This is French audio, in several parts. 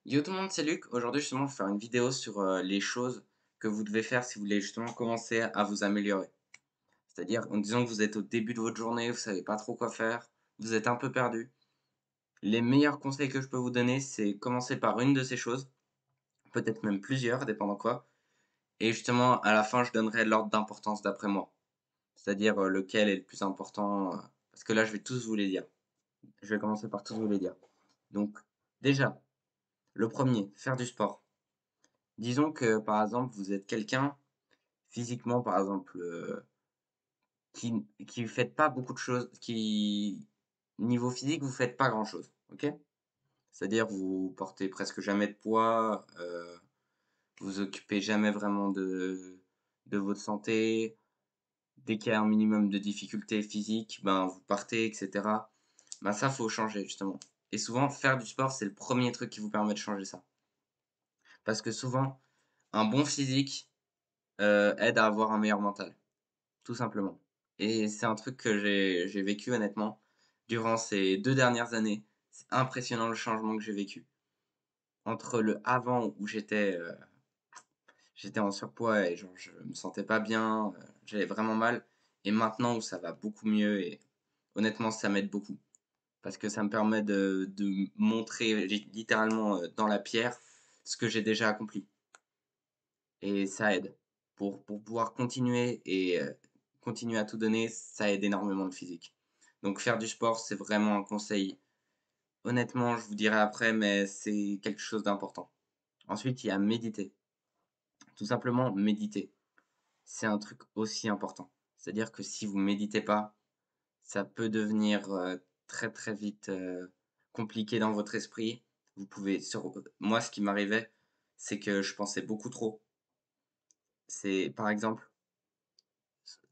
Yo tout le monde, c'est Luc. Aujourd'hui, justement, je vais faire une vidéo sur les choses que vous devez faire si vous voulez justement commencer à vous améliorer. C'est-à-dire, en disant que vous êtes au début de votre journée, vous savez pas trop quoi faire, vous êtes un peu perdu. Les meilleurs conseils que je peux vous donner, c'est commencer par une de ces choses, peut-être même plusieurs, dépendant quoi. Et justement, à la fin, je donnerai l'ordre d'importance d'après moi. C'est-à-dire lequel est le plus important. Parce que là, je vais tous vous les dire. Je vais commencer par tous vous les dire. Donc, déjà, le premier, faire du sport. Disons que, par exemple, vous êtes quelqu'un, physiquement, par exemple, qui faites pas beaucoup de choses, qui niveau physique, vous faites pas grand-chose, OK? C'est-à-dire vous portez presque jamais de poids, vous occupez jamais vraiment de votre santé. Dès qu'il y a un minimum de difficultés physiques, ben, vous partez et cetera. Ben, ça, faut changer justement et souvent faire du sport, c'est le premier truc qui vous permet de changer ça. Parce que souvent, un bon physique, aide à avoir un meilleur mental. Tout simplement. Et c'est un truc que j'ai vécu honnêtement durant ces 2 dernières années. C'est impressionnant le changement que j'ai vécu. Entre le avant où j'étais en surpoids et genre je me sentais pas bien, j'avais vraiment mal et maintenant où ça va beaucoup mieux et honnêtement ça m'aide beaucoup. Parce que ça me permet de montrer littéralement, dans la pierre ce que j'ai déjà accompli et ça aide. Pour pouvoir continuer et continuer à tout donner, ça aide énormément le physique. Donc faire du sport, c'est vraiment un conseil. Honnêtement, je vous dirai après, mais c'est quelque chose d'important. Ensuite, il y a méditer. Tout simplement méditer. C'est un truc aussi important. C'est-à-dire que si vous méditez pas, ça peut devenir très très vite compliqué dans votre esprit. Vous pouvez moi ce qui m'arrivait, c'est que je pensais beaucoup trop. C'est par exemple,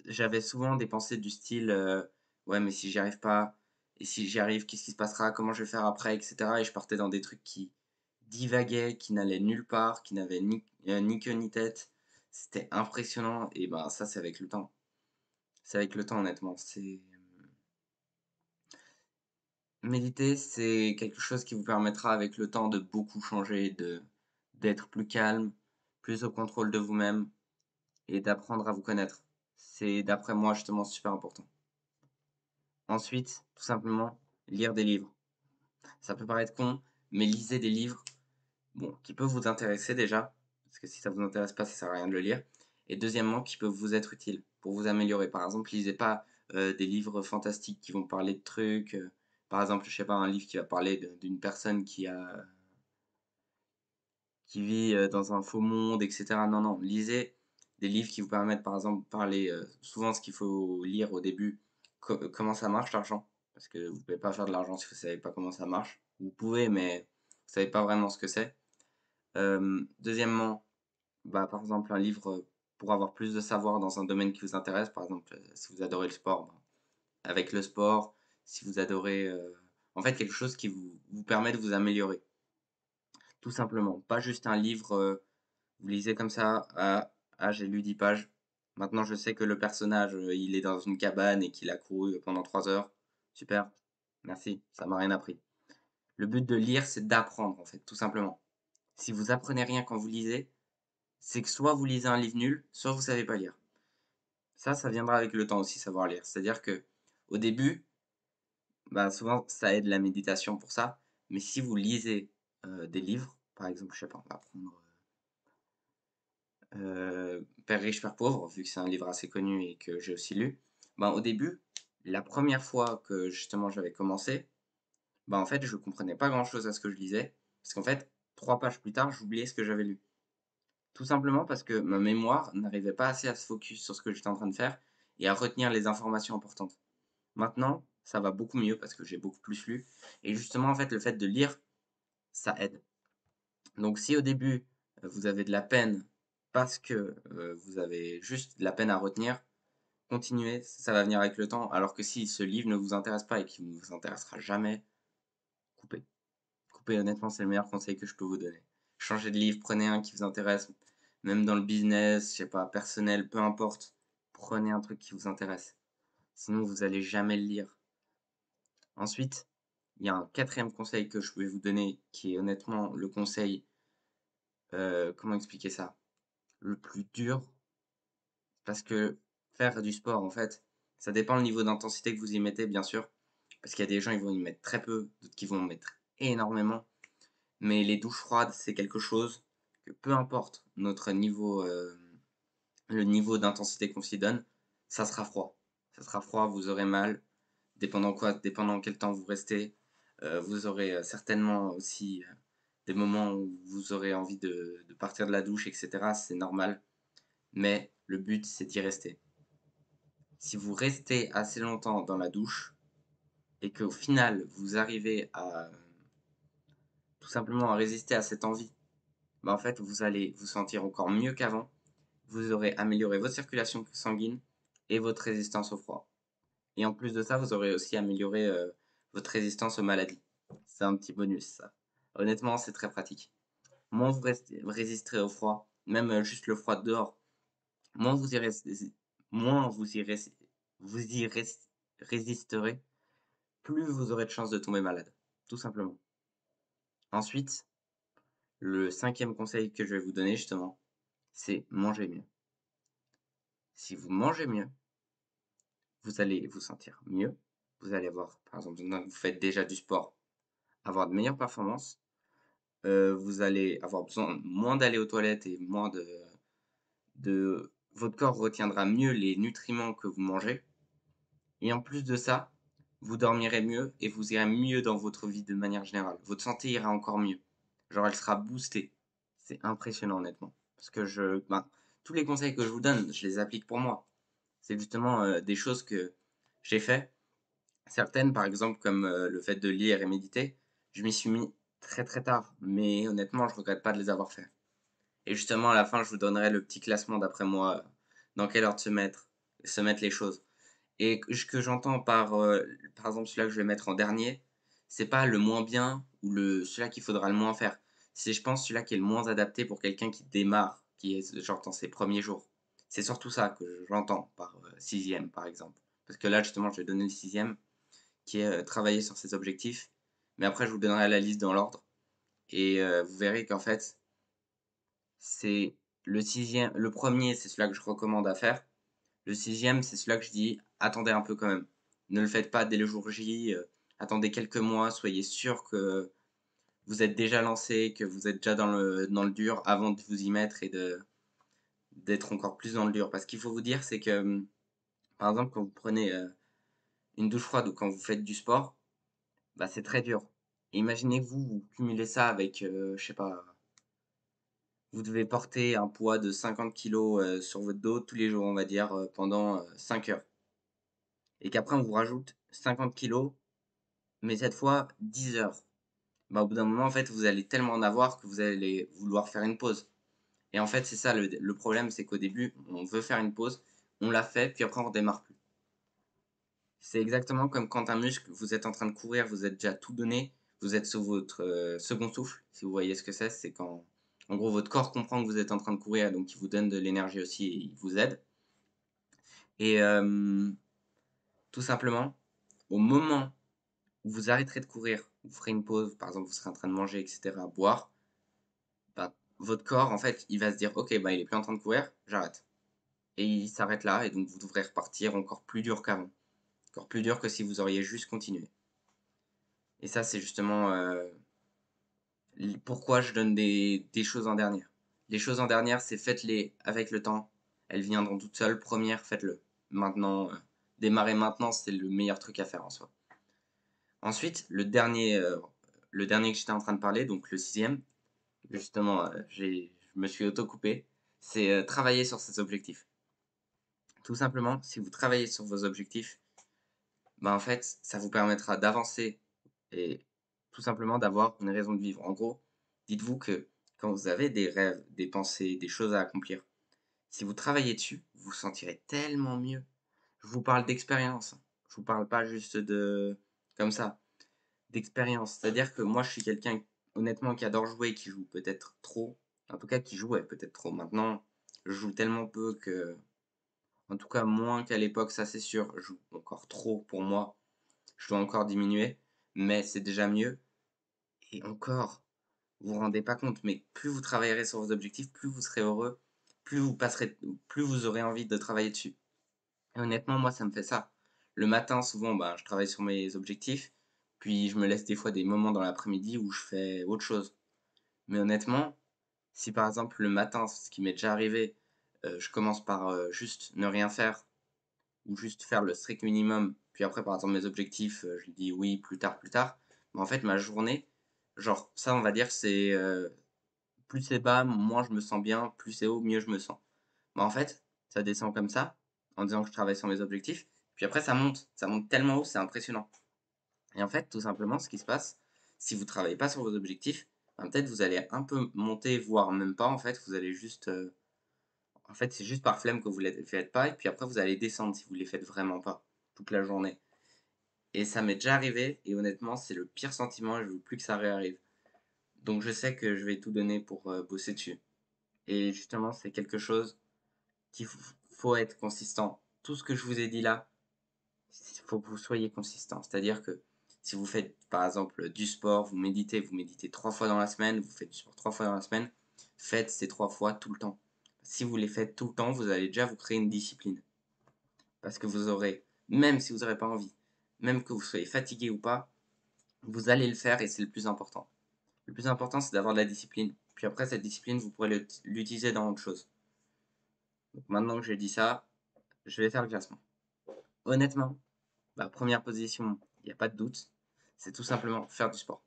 j'avais souvent des pensées du style, «Ouais, mais si j'y arrive pas et si j'y arrive, qu'est-ce qui se passera? Comment je vais faire après?» et cetera et je partais dans des trucs qui divaguaient, qui n'allaient nulle part, qui n'avaient ni queue ni tête. C'était impressionnant et ben, ça, c'est avec le temps. C'est avec le temps, honnêtement. Méditer, c'est quelque chose qui vous permettra avec le temps de beaucoup changer, d'être plus calme, plus au contrôle de vous-même et d'apprendre à vous connaître. C'est, d'après moi, justement super important. Ensuite, tout simplement, lire des livres. Ça peut paraître con, mais lisez des livres, bon, qui peuvent vous intéresser déjà, parce que si ça vous intéresse pas, ça sert à rien de le lire. Et deuxièmement, qui peuvent vous être utiles pour vous améliorer. Par exemple, lisez pas des livres fantastiques qui vont parler de trucs. Par exemple, je sais pas, un livre qui va parler d'une personne qui vit dans un faux monde, etc. Non, non, lisez des livres qui vous permettent, par exemple, de parler souvent ce qu'il faut lire au début, comment ça marche l'argent, parce que vous pouvez pas faire de l'argent si vous savez pas comment ça marche. Vous pouvez, mais vous savez pas vraiment ce que c'est. Deuxièmement, bah, par exemple, un livre pour avoir plus de savoir dans un domaine qui vous intéresse, par exemple, si vous adorez le sport, ben, avec le sport, si vous adorez, en fait, quelque chose qui vous permet de vous améliorer, tout simplement. Pas juste un livre, vous lisez comme ça, ah, j'ai lu 10 pages. Maintenant, je sais que le personnage, il est dans une cabane et qu'il a couru pendant 3 heures. Super, merci, ça m'a rien appris. Le but de lire, c'est d'apprendre, en fait, tout simplement. Si vous apprenez rien quand vous lisez, c'est que soit vous lisez un livre nul, soit vous savez pas lire. Ça viendra avec le temps aussi, savoir lire. C'est-à-dire que au début, bah, souvent, ça aide la méditation pour ça. Mais si vous lisez des livres, par exemple, je sais pas, on va prendre Père riche, Père pauvre, vu que c'est un livre assez connu et que j'ai aussi lu. Ben, au début, la première fois que justement j'avais commencé, ben, en fait, je comprenais pas grand-chose à ce que je lisais. Parce qu'en fait, 3 pages plus tard, j'oubliais ce que j'avais lu. Tout simplement parce que ma mémoire n'arrivait pas assez à se focus sur ce que j'étais en train de faire et à retenir les informations importantes. Maintenant, ça va beaucoup mieux parce que j'ai beaucoup plus lu. Et justement, en fait, le fait de lire, ça aide. Donc, si au début, vous avez de la peine parce que vous avez juste de la peine à retenir, continuez, ça va venir avec le temps. Alors que si ce livre ne vous intéresse pas et qu'il ne vous intéressera jamais, coupez. Coupez, honnêtement, c'est le meilleur conseil que je peux vous donner. Changez de livre, prenez un qui vous intéresse, même dans le business, je sais pas, personnel, peu importe. Prenez un truc qui vous intéresse. Sinon, vous allez jamais le lire. Ensuite, il y a un quatrième conseil que je vais vous donner qui est honnêtement le conseil, comment expliquer ça? Le plus dur, parce que faire du sport, en fait, ça dépend le niveau d'intensité que vous y mettez, bien sûr. Parce qu'il y a des gens, ils vont y mettre très peu, d'autres qui vont en mettre énormément. Mais les douches froides, c'est quelque chose que peu importe notre niveau, le niveau d'intensité qu'on s'y donne, ça sera froid. Ça sera froid, vous aurez mal, dépendant quoi, dépendant quel temps vous restez. Vous aurez certainement aussi des moments où vous aurez envie de partir de la douche, etc. C'est normal, mais le but, c'est d'y rester. Si vous restez assez longtemps dans la douche et qu'au final, vous arrivez à tout simplement à résister à cette envie, bah en fait, vous allez vous sentir encore mieux qu'avant. Vous aurez amélioré votre circulation sanguine et votre résistance au froid. Et en plus de ça, vous aurez aussi amélioré votre résistance aux maladies. C'est un petit bonus, ça. Honnêtement, c'est très pratique. Moins vous résisterez au froid, même juste le froid dehors, moins vous y, moins vous y résisterez, plus vous aurez de chances de tomber malade, tout simplement. Ensuite, le cinquième conseil que je vais vous donner justement, c'est manger mieux. Si vous mangez mieux, vous allez vous sentir mieux. Vous allez avoir, par exemple, maintenant que vous faites déjà du sport, avoir de meilleures performances. Vous allez avoir besoin moins d'aller aux toilettes et moins votre corps retiendra mieux les nutriments que vous mangez. Et en plus de ça, vous dormirez mieux et vous irez mieux dans votre vie de manière générale. Votre santé ira encore mieux. Genre, elle sera boostée. C'est impressionnant, honnêtement. Parce que tous les conseils que je vous donne, je les applique pour moi. C'est justement des choses que j'ai fait. Certaines, par exemple, comme le fait de lire et méditer, je m'y suis mis très très tard. Mais honnêtement, je regrette pas de les avoir fait. Et justement, à la fin, je vous donnerai le petit classement d'après moi, dans quelle ordre se mettre les choses. Et que j'entends par exemple, celui-là que je vais mettre en dernier, c'est pas le moins bien ou celui-là qu'il faudra le moins faire. C'est, je pense, celui-là qui est le moins adapté pour quelqu'un qui démarre, qui est genre dans ses premiers jours. C'est surtout ça que j'entends par sixième, par exemple. Parce que là, justement, je vais donner le sixième, qui est travailler sur ses objectifs. Mais après, je vous donnerai la liste dans l'ordre. Et vous verrez qu'en fait, c'est le premier, c'est celui-là que je recommande à faire. Le sixième, c'est celui-là que je dis, attendez un peu quand même. Ne le faites pas dès le jour J, attendez quelques mois, soyez sûr que vous êtes déjà lancé, que vous êtes déjà dans le dur avant de vous y mettre et d'être encore plus dans le dur. Parce qu'il faut vous dire, c'est que, par exemple, quand vous prenez une douche froide ou quand vous faites du sport, bah, c'est très dur. Imaginez que vous cumulez ça avec, je sais pas, vous devez porter un poids de 50 kilos sur votre dos tous les jours, on va dire, pendant 5 heures. Et qu'après, on vous rajoute 50 kilos, mais cette fois 10 heures. Bah, au bout d'un moment, en fait, vous allez tellement en avoir que vous allez vouloir faire une pause. Et en fait, c'est ça le problème, c'est qu'au début, on veut faire une pause, on la fait, puis après, on redémarre plus. C'est exactement comme quand un muscle, vous êtes en train de courir, vous êtes déjà tout donné, vous êtes sur votre second souffle, si vous voyez ce que c'est quand, en gros, votre corps comprend que vous êtes en train de courir, donc il vous donne de l'énergie aussi et il vous aide. Et tout simplement, au moment où vous arrêterez de courir, vous ferez une pause, par exemple, vous serez en train de manger, etc., boire, bah, votre corps, en fait, il va se dire, ok, bah, il est plus en train de courir, j'arrête. Et il s'arrête là, et donc vous devrez repartir encore plus dur qu'avant. Encore plus dur que si vous auriez juste continué. Et ça, c'est justement pourquoi je donne des choses en dernière. Les choses en dernière, c'est faites-les avec le temps. Elles viendront toutes seules. Première, faites-le. Maintenant, démarrer maintenant, c'est le meilleur truc à faire en soi. Ensuite, le dernier que j'étais en train de parler, donc le sixième, justement, je me suis auto-coupé, c'est travailler sur ses objectifs. Tout simplement, si vous travaillez sur vos objectifs, bah, en fait, ça vous permettra d'avancer et tout simplement d'avoir une raison de vivre. En gros, dites-vous que quand vous avez des rêves, des pensées, des choses à accomplir, si vous travaillez dessus, vous vous sentirez tellement mieux. Je vous parle d'expérience. Je vous parle pas juste de comme ça, d'expérience. C'est-à-dire que moi, je suis quelqu'un, honnêtement, qui adore jouer, qui joue peut-être trop. En tout cas, qui jouait peut-être trop. Maintenant, je joue tellement peu que, en tout cas, moins qu'à l'époque, ça c'est sûr. Je joue encore trop pour moi. Je dois encore diminuer. mais c'est déjà mieux et encore, vous vous rendez pas compte, mais plus vous travaillerez sur vos objectifs, plus vous serez heureux, plus vous aurez envie de travailler dessus. Et honnêtement, moi, ça me fait ça. Le matin, souvent, ben, je travaille sur mes objectifs, puis je me laisse des fois des moments dans l'après-midi où je fais autre chose. Mais honnêtement, si par exemple le matin, ce qui m'est déjà arrivé, je commence par, juste ne rien faire ou juste faire le strict minimum, puis après par exemple mes objectifs, je dis: «Oui, plus tard», mais en fait ma journée, genre ça on va dire c'est, plus c'est bas, moins je me sens bien, plus c'est haut, mieux je me sens. Bah, en fait, ça descend comme ça, en disant que je travaille sur mes objectifs, puis après ça monte tellement haut, c'est impressionnant. Et en fait, tout simplement, ce qui se passe, si vous travaillez pas sur vos objectifs, ben, peut-être vous allez un peu monter, voire même pas en fait, vous allez juste, en fait, c'est juste par flemme que vous les faites pas et puis après vous allez descendre si vous les faites vraiment pas, toute la journée. Et ça m'est déjà arrivé et honnêtement, c'est le pire sentiment et je veux plus que ça réarrive. Donc je sais que je vais tout donner pour, bosser dessus. Et justement, c'est quelque chose qu'il faut être consistant. Tout ce que je vous ai dit là, il faut que vous soyez consistant. C'est-à-dire que si vous faites par exemple du sport, vous méditez 3 fois dans la semaine, vous faites du sport 3 fois dans la semaine, faites ces 3 fois tout le temps. Si vous les faites tout le temps, vous allez déjà vous créer une discipline. Parce que vous aurez, même si vous n'aurez pas envie, même que vous soyez fatigué ou pas, vous allez le faire et c'est le plus important. Le plus important, c'est d'avoir de la discipline. Puis après, cette discipline, vous pourrez l'utiliser dans autre chose. Donc maintenant que j'ai dit ça, je vais faire le classement. Honnêtement, ma première position, il n'y a pas de doute, c'est tout simplement faire du sport.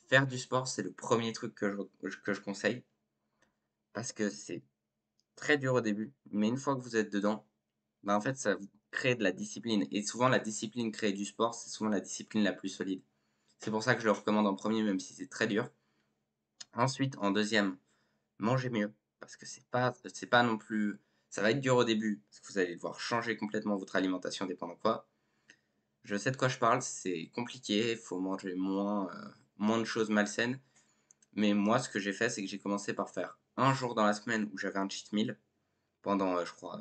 Faire du sport, c'est le premier truc que je conseille parce que c'est très dur au début, mais une fois que vous êtes dedans, bah, en fait, ça vous crée de la discipline. Et souvent, la discipline créée du sport, c'est souvent la discipline la plus solide. C'est pour ça que je le recommande en premier, même si c'est très dur. Ensuite, en deuxième, mangez mieux parce que c'est pas non plus. Ça va être dur au début parce que vous allez devoir changer complètement votre alimentation dépendant quoi. Je sais de quoi je parle, c'est compliqué, il faut manger moins de choses malsaines. Mais moi, ce que j'ai fait, c'est que j'ai commencé par faire un jour dans la semaine où j'avais un cheat meal pendant, je crois,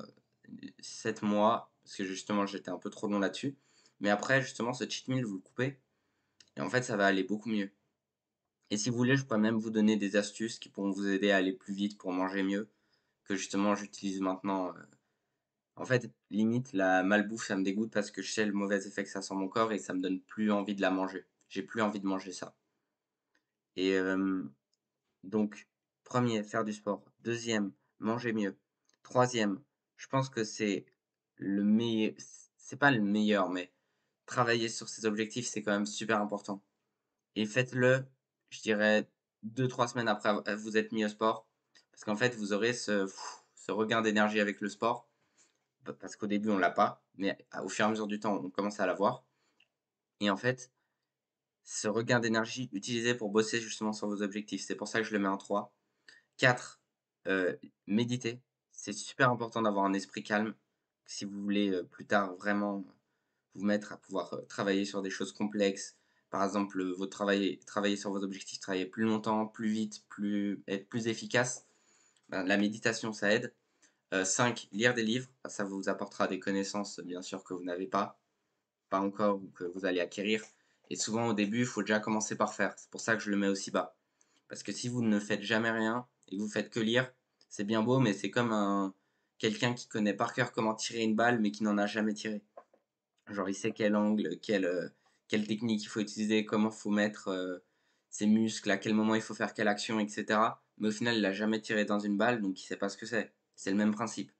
7 mois, parce que justement, j'étais un peu trop long là-dessus. Mais après, justement, ce cheat meal, vous le coupez, et en fait, ça va aller beaucoup mieux. Et si vous voulez, je pourrais même vous donner des astuces qui pourront vous aider à aller plus vite pour manger mieux, que justement, j'utilise maintenant. En fait, limite, la malbouffe, ça me dégoûte parce que je sais le mauvais effet que ça a sur mon corps et ça me donne plus envie de la manger. J'ai plus envie de manger ça. Et donc, premier, faire du sport. Deuxième, manger mieux. Troisième, je pense que c'est le meilleur, c'est pas le meilleur, mais travailler sur ses objectifs, c'est quand même super important. Et faites-le, je dirais, 2, 3 semaines après vous êtes mis au sport. Parce qu'en fait, vous aurez ce regain d'énergie avec le sport. Parce qu'au début, on l'a pas, mais au fur et à mesure du temps, on commence à l'avoir. Et en fait, ce regain d'énergie, utilisez pour bosser justement sur vos objectifs. C'est pour ça que je le mets en 3. 4, méditer. C'est super important d'avoir un esprit calme. Si vous voulez, plus tard vraiment vous mettre à pouvoir, travailler sur des choses complexes. Par exemple, votre travailler sur vos objectifs, travailler plus longtemps, plus vite, être plus efficace. Ben, la méditation, ça aide. 5, lire des livres. Ça vous apportera des connaissances, bien sûr, que vous n'avez pas encore ou que vous allez acquérir. Et souvent, au début, il faut déjà commencer par faire. C'est pour ça que je le mets aussi bas. Parce que si vous ne faites jamais rien et que vous faites que lire, c'est bien beau, mais c'est comme quelqu'un qui connaît par cœur comment tirer une balle, mais qui n'en a jamais tiré. Genre, il sait quel angle, quelle technique il faut utiliser, comment il faut mettre ses muscles, à quel moment il faut faire quelle action, etc. Mais au final, il n'a jamais tiré dans une balle, donc il ne sait pas ce que c'est. C'est le même principe.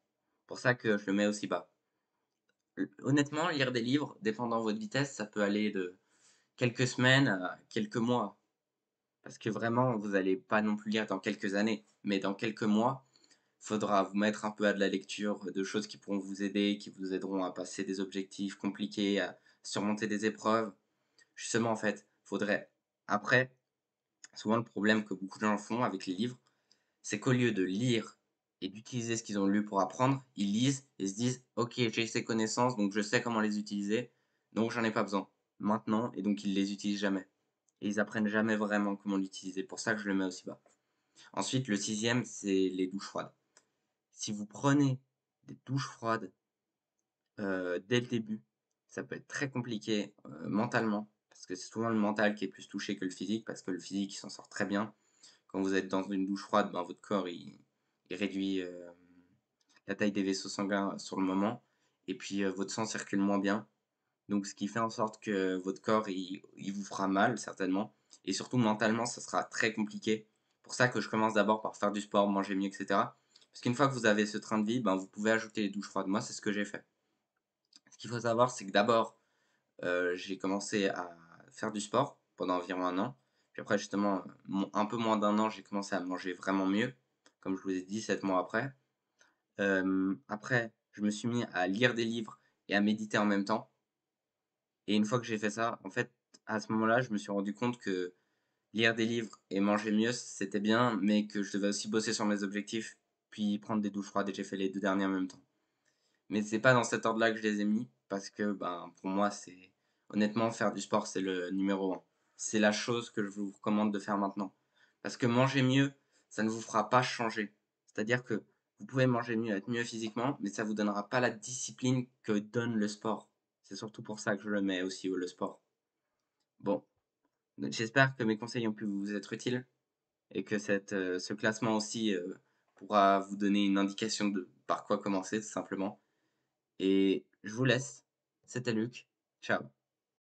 Pour ça que je le mets aussi bas. Honnêtement, lire des livres, dépendant de votre vitesse, ça peut aller de quelques semaines à quelques mois. Parce que vraiment, vous allez pas non plus lire dans quelques années, mais dans quelques mois, faudra vous mettre un peu à de la lecture, de choses qui pourront vous aider, qui vous aideront à passer des objectifs compliqués, à surmonter des épreuves. Justement, en fait, faudrait. Après, souvent le problème que beaucoup de gens font avec les livres, c'est qu'au lieu de lire et d'utiliser ce qu'ils ont lu pour apprendre, ils lisent et se disent: «Ok, j'ai ces connaissances, donc je sais comment les utiliser, donc j'en ai pas besoin maintenant», et donc ils les utilisent jamais. Et ils apprennent jamais vraiment comment l'utiliser. Pour ça que je le mets aussi bas. Ensuite, le sixième, c'est les douches froides. Si vous prenez des douches froides dès le début, ça peut être très compliqué mentalement. parce que c'est souvent le mental qui est plus touché que le physique, parce que le physique, il s'en sort très bien. Quand vous êtes dans une douche froide, ben, votre corps, il réduit, la taille des vaisseaux sanguins sur le moment et puis, votre sang circule moins bien. Donc ce qui fait en sorte que votre corps, il vous fera mal certainement et surtout mentalement, ça sera très compliqué. Pour ça que je commence d'abord par faire du sport, manger mieux et cetera. Parce qu'une fois que vous avez ce train de vie, ben, vous pouvez ajouter les douches froides. Moi, c'est ce que j'ai fait. Ce qu'il faut savoir, c'est que d'abord, j'ai commencé à faire du sport pendant environ 1 an. Puis après justement, un peu moins d'1 an, j'ai commencé à manger vraiment mieux, comme je vous ai dit 7 mois après. Après, je me suis mis à lire des livres et à méditer en même temps et une fois que j'ai fait ça, en fait, à ce moment-là, je me suis rendu compte que lire des livres et manger mieux, c'était bien, mais que je devais aussi bosser sur mes objectifs, puis prendre des douches froides et j'ai fait les 2 derniers en même temps. Mais c'est pas dans cet ordre-là que je les ai mis parce que, ben, pour moi, c'est honnêtement, faire du sport, c'est le numéro un. C'est la chose que je vous recommande de faire maintenant. Parce que manger mieux, ça ne vous fera pas changer. C'est-à-dire que vous pouvez manger mieux, être mieux physiquement, mais ça vous donnera pas la discipline que donne le sport. C'est surtout pour ça que je le mets aussi, le sport. Bon, j'espère que mes conseils ont pu vous être utiles et que ce classement aussi, pourra vous donner une indication de par quoi commencer, tout simplement. Et je vous laisse. C'était Luc. Ciao.